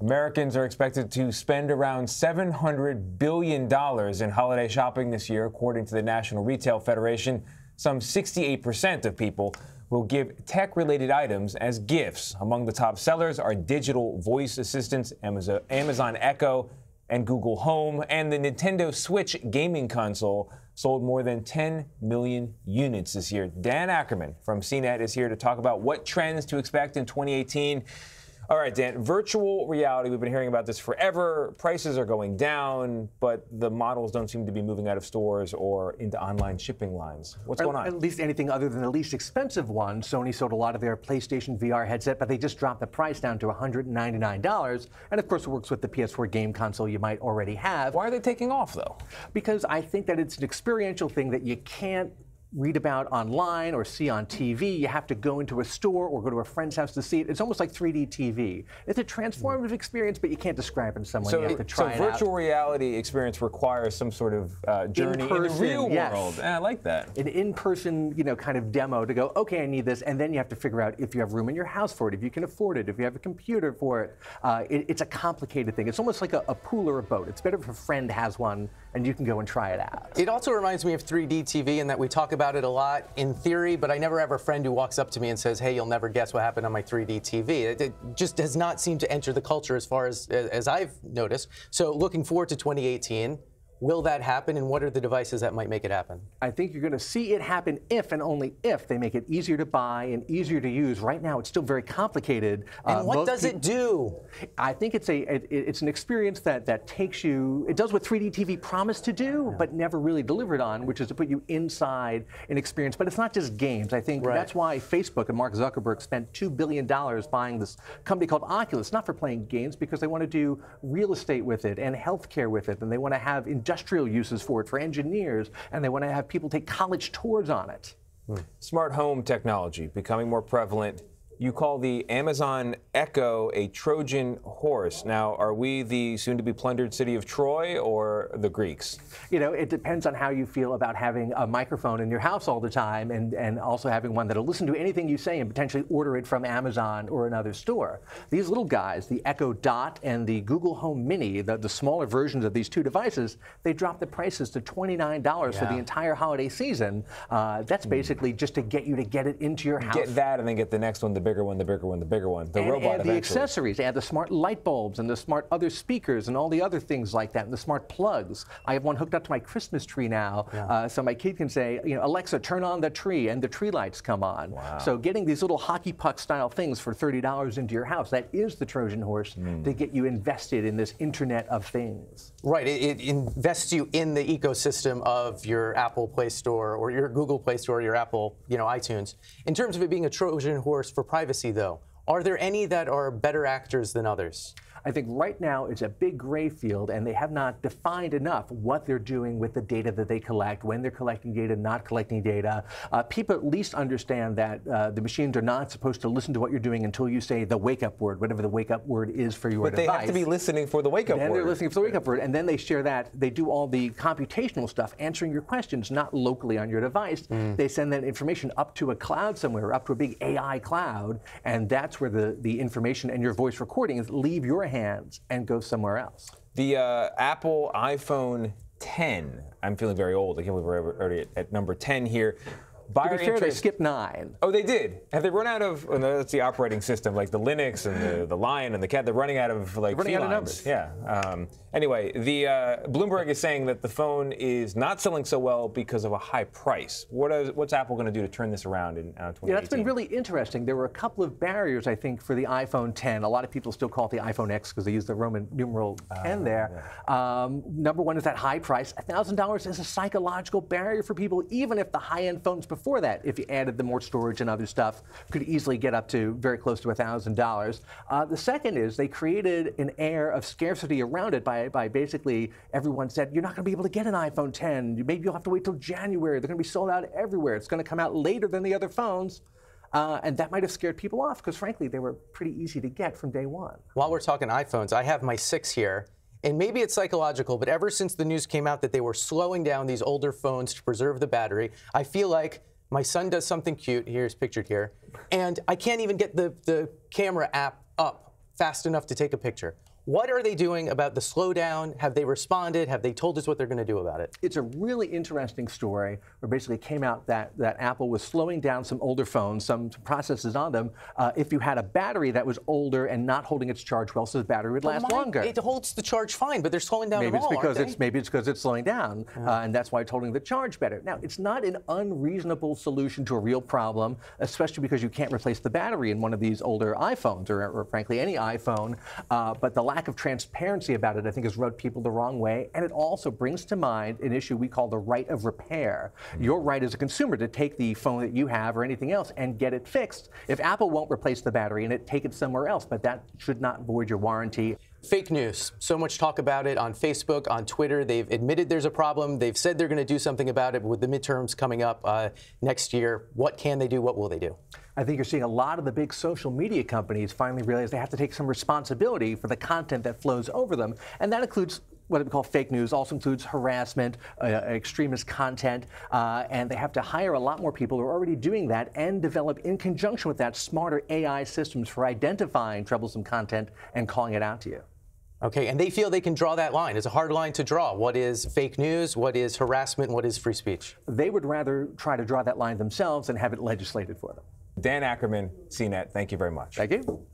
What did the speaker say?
Americans are expected to spend around $700 billion in holiday shopping this year, according to the National Retail Federation. Some 68% of people will give tech-related items as gifts. Among the top sellers are digital voice assistants, Amazon Echo, and Google Home, and the Nintendo Switch gaming console sold more than 10 million units this year. Dan Ackerman from CNET is here to talk about what trends to expect in 2018. All right, Dan, virtual reality, we've been hearing about this forever. Prices are going down, but the models don't seem to be moving out of stores or into online shipping lines. What's going on? At least anything other than the least expensive one. Sony sold a lot of their PlayStation VR headset, but they just dropped the price down to $199. And of course, it works with the PS4 game console you might already have. Why are they taking off, though? Because I think that it's an experiential thing that you can't read about online or see on TV. You have to go into a store or go to a friend's house to see it. It's almost like 3D TV. It's a transformative experience, but you can't describe it to someone. You have to try it out. So virtual reality experience requires some sort of journey in the real world. I like that. An in-person, kind of demo to go, okay, I need this, and then you have to figure out if you have room in your house for it, if you can afford it, if you have a computer for it. It's a complicated thing. It's almost like a pool or a boat. It's better if a friend has one and you can go and try it out. It also reminds me of 3D TV in that we talk about it a lot in theory, but I never have a friend who walks up to me and says, hey, you'll never guess what happened on my 3D TV. It just does not seem to enter the culture as far as I've noticed. So looking forward to 2018. Will that happen, and what are the devices that might make it happen? I think you're going to see it happen if and only if they make it easier to buy and easier to use. Right now, it's still very complicated. And what does it do? I think it's an experience that takes you. It does what 3D TV promised to do, but never really delivered on, which is to put you inside an experience. But it's not just games. I think that's why Facebook and Mark Zuckerberg spent $2 billion buying this company called Oculus, not for playing games, because they want to do real estate with it and healthcare with it, and they want to have industrial uses for it, for engineers, and they want to have people take college tours on it. Smart home technology becoming more prevalent. You call the Amazon Echo a Trojan horse. Now, are we the soon-to-be plundered city of Troy or the Greeks? It depends on how you feel about having a microphone in your house all the time and also having one that'll listen to anything you say and potentially order it from Amazon or another store. These little guys, the Echo Dot and the Google Home Mini, the smaller versions of these two devices, they dropped the prices to $29 for the entire holiday season. That's basically just to get you to get it into your house. Get that and then get the next one, the bigger one, the bigger one, the bigger one. The robot and the accessories, add the smart light bulbs and the smart other speakers and all the other things like that, and the smart plugs. I have one hooked up to my Christmas tree now, so my kid can say, Alexa, turn on the tree, and the tree lights come on. Wow. So getting these little hockey puck style things for $30 into your house, that is the Trojan horse to get you invested in this Internet of Things. Right, it invests you in the ecosystem of your Apple Play Store or your Google Play Store, or your Apple, iTunes. In terms of it being a Trojan horse for privacy, though, are there any that are better actors than others? I think right now it's a big gray field, and they have not defined enough what they're doing with the data that they collect, when they're collecting data, not collecting data. People at least understand that the machines are not supposed to listen to what you're doing until you say the wake-up word, whatever the wake-up word is for your device. But they have to be listening for the wake-up word. Then they're listening for the wake-up word, and then they share that. They do all the computational stuff, answering your questions, not locally on your device. They send that information up to a cloud somewhere, up to a big AI cloud, and that's where the information and your voice recordings leave your hands and go somewhere else. The Apple iPhone 10, I'm feeling very old. I can't believe we're already at number 10 here. To be fair, they skipped 9. Oh, they did? Have they run out of, oh, no, that's the operating system, like the Linux and the Lion and the Cat, they're running out of, like, running out of numbers. Yeah. Anyway, the Bloomberg is saying that the phone is not selling so well because of a high price. What's Apple going to do to turn this around in 2018? Yeah, that's been really interesting. There were a couple of barriers, I think, for the iPhone 10. A lot of people still call it the iPhone X because they use the Roman numeral 10 there. Number one is that high price. $1,000 is a psychological barrier for people, even if the high-end phones before that, if you added the more storage and other stuff, could easily get up to very close to $1,000. The second is they created an air of scarcity around it by basically everyone said, you're not going to be able to get an iPhone 10. Maybe you'll have to wait till January. They're going to be sold out everywhere. It's going to come out later than the other phones. And that might have scared people off because, frankly, they were pretty easy to get from day one. While we're talking iPhones, I have my 6 here. And maybe it's psychological, but ever since the news came out that they were slowing down these older phones to preserve the battery, I feel like my son does something cute, here's pictured here, and I can't even get the camera app up fast enough to take a picture. What are they doing about the slowdown? Have they responded? Have they told us what they're going to do about it? It's a really interesting story where basically it came out that Apple was slowing down some older phones, some processes on them, if you had a battery that was older and not holding its charge well, so the battery would last longer. It holds the charge fine, but they're slowing down maybe them all, maybe it's because it's slowing down, and that's why it's holding the charge better. Now, it's not an unreasonable solution to a real problem, especially because you can't replace the battery in one of these older iPhones, or frankly any iPhone, but the lack of transparency about it, I think, has rubbed people the wrong way, and it also brings to mind an issue we call the right of repair. Your right as a consumer to take the phone that you have or anything else and get it fixed. If Apple won't replace the battery in it, take it somewhere else, but that should not void your warranty. Fake news. So much talk about it on Facebook, on Twitter. They've admitted there's a problem. They've said they're going to do something about it with the midterms coming up next year. What can they do? What will they do? I think you're seeing a lot of the big social media companies finally realize they have to take some responsibility for the content that flows over them, and that includes what we call fake news, also includes harassment, extremist content, and they have to hire a lot more people who are already doing that and develop, in conjunction with that, smarter AI systems for identifying troublesome content and calling it out to you. Okay, and they feel they can draw that line. It's a hard line to draw. What is fake news? What is harassment? What is free speech? They would rather try to draw that line themselves and have it legislated for them. Dan Ackerman, CNET, thank you very much. Thank you.